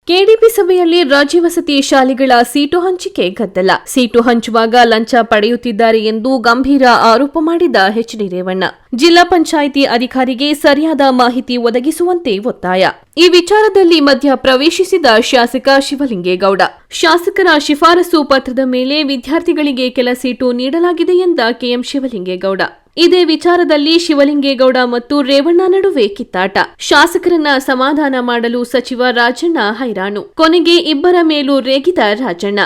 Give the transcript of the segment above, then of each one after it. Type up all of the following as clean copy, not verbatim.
KDP ಸಭೆಯಲ್ಲಿ ರಾಜ್ಯ ವಸತಿ ಶಾಲೆಗಳ ಸೀಟು ಹಂಚಿಕೆ ಗದ್ದಲ. ಸೀಟು ಹಂಚುವಾಗ ಲಂಚ ಪಡೆಯುತ್ತಿದ್ದಾರೆ ಎಂದು ಗಂಭೀರ ಆರೋಪ ಮಾಡಿದ ಎಚ್.ಡಿ. ರೇವಣ್ಣ. ಜಿಲ್ಲಾ ಪಂಚಾಯಿತಿ ಅಧಿಕಾರಿಗೆ ಸರಿಯಾದ ಮಾಹಿತಿ ಒದಗಿಸುವಂತೆ ಒತ್ತಾಯ. ಈ ವಿಚಾರದಲ್ಲಿ ಮಧ್ಯ ಪ್ರವೇಶಿಸಿದ ಶಾಸಕ ಶಿವಲಿಂಗೇಗೌಡ. ಶಾಸಕರ ಶಿಫಾರಸು ಪತ್ರದ ಮೇಲೆ ವಿದ್ಯಾರ್ಥಿಗಳಿಗೆ ಕೆಲ ಸೀಟು ನೀಡಲಾಗಿದೆ ಎಂದ ಕೆಎಂ ಶಿವಲಿಂಗೇಗೌಡ. ಇದೇ ವಿಚಾರದಲ್ಲಿ ಶಿವಲಿಂಗೇಗೌಡ ಮತ್ತು ರೇವಣ್ಣ ನಡುವೆ ಕಿತ್ತಾಟ. ಶಾಸಕರನ್ನ ಸಮಾಧಾನ ಮಾಡಲು ಸಚಿವ ರಾಜಣ್ಣ ಹೈರಾಣು. ಕೊನೆಗೆ ಇಬ್ಬರ ಮೇಲೂ ರೇಗಿದ ರಾಜಣ್ಣ.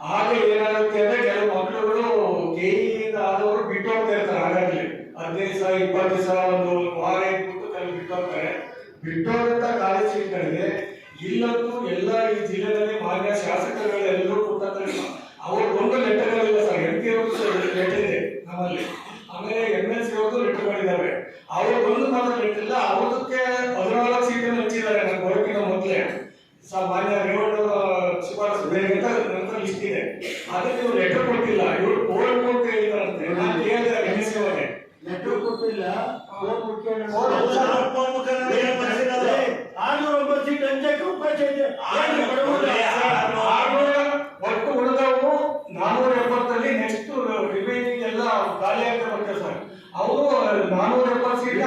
ಹಾಗೆ ಏನಾಗುತ್ತೆ ಅಂದ್ರೆ ಕೆಲವು ಮಕ್ಕಳುಗಳು ಕೆಇಯಿಂದ ಆದವರು ಬಿಟ್ಟು ಹೋಗ್ತಾ ಇರ್ತಾರೆ. ಹಾಗಾಗಿ 15 ದಿವಸ 20 ದಿವಸ ಒಂದು ವಾರ ಇಟ್ಬಿಟ್ಟು ಕೆಲವು ಬಿಟ್ಟು ಹೋಗ್ತಾರೆ. ಬಿಟ್ಟೋದಂತ ಕಾಲೇಜ್ ಸೀಟ್ಗಳಿಗೆ ಇಲ್ಲಂತೂ ಎಲ್ಲ ಈ ಜಿಲ್ಲೆಯಲ್ಲಿ ಮಾನ್ಯ ಶಾಸಕರುಗಳೆಲ್ಲರೂ ಕೊಡ್ತಾರೆ. ಅವ್ರು ಒಂದು ಲೆಟರ್ಗಳಿಲ್ಲ ಸರ್. MP ಅವ್ರದ್ದು ಲೆಟರ್ ಇದೆ ನಮ್ಮಲ್ಲಿ, ಆಮೇಲೆ MLC ಅವ್ರದ್ದು ಲೆಟರ್ಗಳಿದ್ದಾವೆ. ಅವ್ರು ಒಂದು ಮಾತ್ರ ಲೆಟರ್ ಇಲ್ಲ. ಅವ್ರದಕ್ಕೆ 14 ಸೀಟನ್ನು ಹಂಚಿದ್ದಾರೆ ನಮ್ಮ ಬರೋಕ್ಕಿಂತ ಮೊದಲೇ. ಮಾನ್ಯ ರೇವಣ್ಣ ಶಿಫಾರಸು ನಂತರ ಲಿಸ್ಟ್ ಇದೆ. ಅದಕ್ಕೆ ಇವ್ರು ಲೆಟರ್ ಕೊಟ್ಟಿಲ್ಲ. ಇವ್ರು ಬೋರ್ಡ್ ಕೊಟ್ಟು ಹೇಳಿದಾರಂತೆ. ನಾನು ಹೇಳಿದೆ MLC ಅವರೇ ಲೆಟರ್ ಕೊಟ್ಟಿಲ್ಲ. ಒಟ್ಟು ಉಳಿದವು 470 ನೆಕ್ಸ್ಟ್ ರಿಮೈನಿಂಗ್ ಎಲ್ಲ ಖಾಲಿ ಆಗ್ತಾ ಬರ್ತದೆ ಸರ್. ಅವರು 470 ಸೀಟ್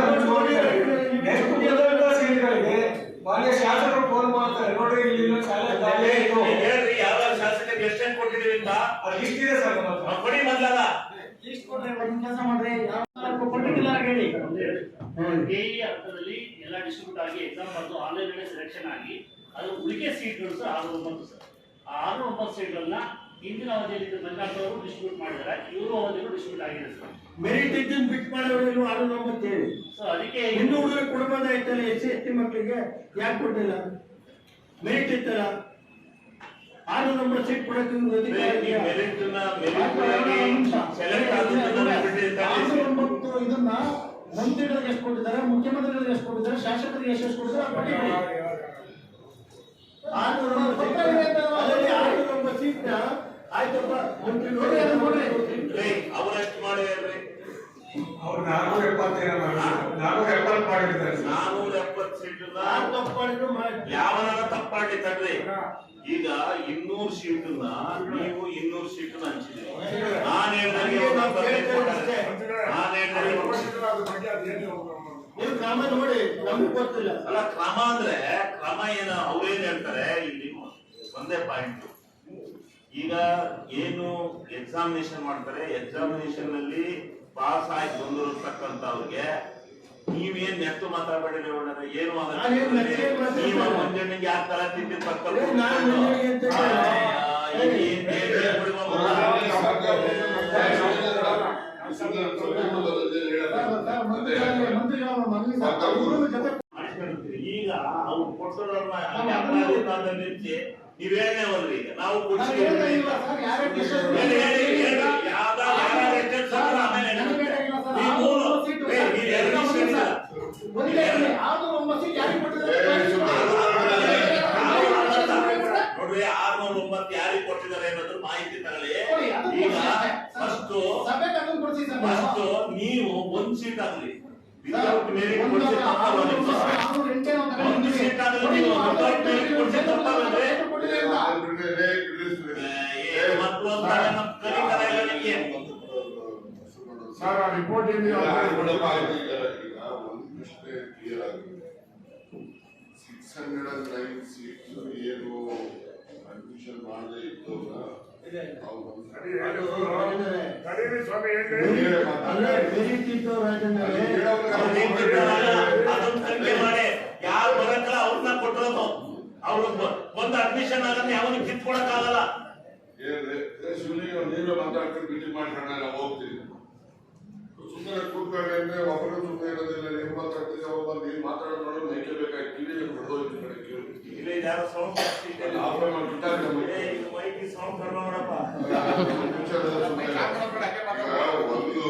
ನೆಕ್ಸ್ಟ್ ಉಳಿದ ಸೀಟ್ಗಳಿಗೆ ಮಾನ್ಯ ಶಾಸಕರು ಫೋನ್ ಮಾಡ್ತಾರೆ, ನೋಡ್ರಿ ಇಲ್ಲಿ ಶಾಲೆ ಖಾಲಿ ಆಯ್ತು ಹೇಳ್ರಿ. ಯಾವ ಶಾಸಕರಿಗೆ ಎಷ್ಟೇನು ಕೊಟ್ಟಿದ್ದೀವಿ ಅಂತ ಲಿಸ್ಟ್ ಇದೆ ಸರ್. ಕೊಡಿ ಮೊದಲ ಲಿಸ್ಟ್ ಕೊಡ್ರಿ, ಒಂದು ಕೆಲಸ ಮಾಡ್ರಿ. ಕೆಇ ಹಂತದಲ್ಲಿ ಎಲ್ಲ ಡಿಸ್ಟ್ರಿಬ್ಯೂಟ್ ಆಗಿ ಎಕ್ಸಾಮ್ ಮತ್ತು ಆನ್ಲೈನ್ ನಲ್ಲಿ ಸೆಲೆಕ್ಷನ್ ಆಗಿ ಅದು ಉಳಿಕೆ ಸೀಟ್ಗಳು ಸರ್ 6-9 ಸರ್. ಆ 6-9 ಸೀಟ್ಗಳನ್ನ ಹಿಂದಿನ ಅವಧಿಯಲ್ಲಿ ಬಂದಾಟವರು ಡಿಸ್ಟ್ರಿಬ್ಯೂಟ್ ಮಾಡಿದ್ದಾರೆ. ಇವರು ಅವಧಿಗಳು ಡಿಸ್ಟ್ರಿಬ್ಯೂಟ್ ಆಗಿದೆ ಸರ್. ಮೆರಿಟ್ ಎಕ್ಸಾಮ್ ಬಿಟ್ ಮಾಡೋರು 6-9 ಹೇಳಿ ಸರ್. ಅದಕ್ಕೆ ಇನ್ನೂ ಹುಡುಗರು ಕೊಡಬಹುದಾಯ್ತಲ್ಲ. SC/ST ಮಕ್ಕಳಿಗೆ ಯಾಕೆ ಕೊಟ್ಟಿಲ್ಲ? ಮೆರಿಟ್ ಇತ್ತಲ್ಲ, 6-9 ಸೀಟ್ ಕೊಡಕ್ಕೆ ಇದನ್ನ ಮಂತ್ರಿಗಳಿಗೆ ಎಷ್ಟು ಕೊಟ್ಟಿದ್ದಾರೆ, ಮುಖ್ಯಮಂತ್ರಿಗಳಿಗೆ ಎಷ್ಟು ಕೊಟ್ಟಿದ್ದಾರೆ, ಶಾಸಕರಿಗೆ ಎಷ್ಟು ಕೊಟ್ಟಿದ್ದಾರೆ. 6-9 ಸೀಟ್ ಆಯ್ತಪ್ಪ. ಅವರಷ್ಟು ಮಾಡಿದ್ರಿ. ಅವ್ರು 470 ಮಾಡಿದ್ದಾರೆ. 470 ಸೀಟ್ ಯಾವನಾರ ತಪ್ಪಾಡಿ ತಡ್ರಿ. ಈಗ 200 ಸೀಟನ್ನ ನೀವು 200 ಸೀಟನ್ನ ಹಂಚಿದ್ರಿ. ನಾನು ಹೇಳಿದ್ರೆ ಕ್ರಮ ನೋಡಿ, ನಮ್ಗೆ ಗೊತ್ತಿಲ್ಲ ಅಲ್ಲ. ಕ್ರಮ ಅಂದ್ರೆ ಕ್ರಮ ಏನು ಅವ್ರೇನ್ ಹೇಳ್ತಾರೆ ಇಲ್ಲಿ ಒಂದೇ ಪಾಯಿಂಟ್. ಈಗ ಏನು ಎಕ್ಸಾಮಿನೇಷನ್ ಮಾಡ್ತಾರೆ, ಎಕ್ಸಾಮಿನೇಷನ್ ನಲ್ಲಿ ಪಾಸ್ ಆಗಿ ಬಂದಿರತಕ್ಕಂಥವ್ರಿಗೆ ನೀವೇನ್ ನೆಟ್ಟು ಮಾತಾಡಬೇಡಿ. ಏನು ನೀವು ಮುಂಜಾನೆಗೆ ಯಾವ ತರ ತಿಂಡಿ ಈಗ ಅವ್ರು ಕೊಟ್ಟೋರನ್ನ ನಿಂತು ನೀವೇನೇ ಹೋದ್ರಿ. ಈಗ ನಾವು ನೋಡ್ರಿ 609 ಯಾರಿಗೆ ಕೊಟ್ಟಿದ್ದಾರೆ ಅನ್ನೋದ್ರ ಮಾಹಿತಿ ತಗೊಳ್ಳಿ. ಈಗ ಫಸ್ಟ್ ನೀವು ಒಂದ್ ಸೀಟ್ ಆಗ್ಲಿ ವಿತೌಟ್ ಮೆರಿಟ್ ಕೊಡಿಸಿ ತಪ್ಪಾಗಲ್ಲ. ಒಂದು ಸೀಟ್ ಆಗಲಿ ನೀವು ವಿತೌಟ್ ಮೆರಿಟ್ ಕೊಡಿಸಿ ತಪ್ಪಾಗಲ್ರಿ. ಮತ್ತೊಂದು ಕಲಿಕರ ಇಲ್ಲ ನಿಮಗೆ ಸರ್. ರಿಪೋರ್ಟ್ ಇದೆ. ಕ್ಲಿಯರ್ ಆಗಿದೆ. 609 ಸೀಟ್ಸ್ ಏನು ಅಡ್ಮಿಷನ್ ಮಾಡದೇ ಇದ್ದವ್ರ ಯಾರು ಬರಕಲ್ಲ ಅವ್ರನ್ನ ಕೊಟ್ಟಿರೋದು. ಅವ್ರು ಒಂದು ಅಡ್ಮಿಷನ್ ಆಗತ್ತೆ ಯಾವನಿಗೆ ಕಿತ್ಕೊಡಕ್ ಆಗಲ್ಲ. ನೀವೇ ಮಾತಾಡ್ಕೊಂಡು ಮೀಟಿಂಗ್ ಮಾಡ್ಕೊಂಡ ನಾವು ಹೋಗ್ತೀವಿ. ಸುಮ್ಮನೆ ಕೂತ್ಕೊಳ್ಳಿ ಅಂದ್ರೆ ಒಬ್ಬರು ಸುಮ್ಮನೆ ಇರೋದಿಲ್ಲ. ನೀವು ಮಾತಾಡ್ತೀವಿ, ಅವ್ರು ಬಂದು ನೀವು ಮಾತಾಡೋದು ನೋಡೋದು ನೈಕಬೇಕಾಗಿ ಟಿವಿ ಹೊಡೆದೋಯ್ತು ಕಡೆ ಇಲ್ಲ. ಯಾರು ಸೌಂಡ್ ಒಂದು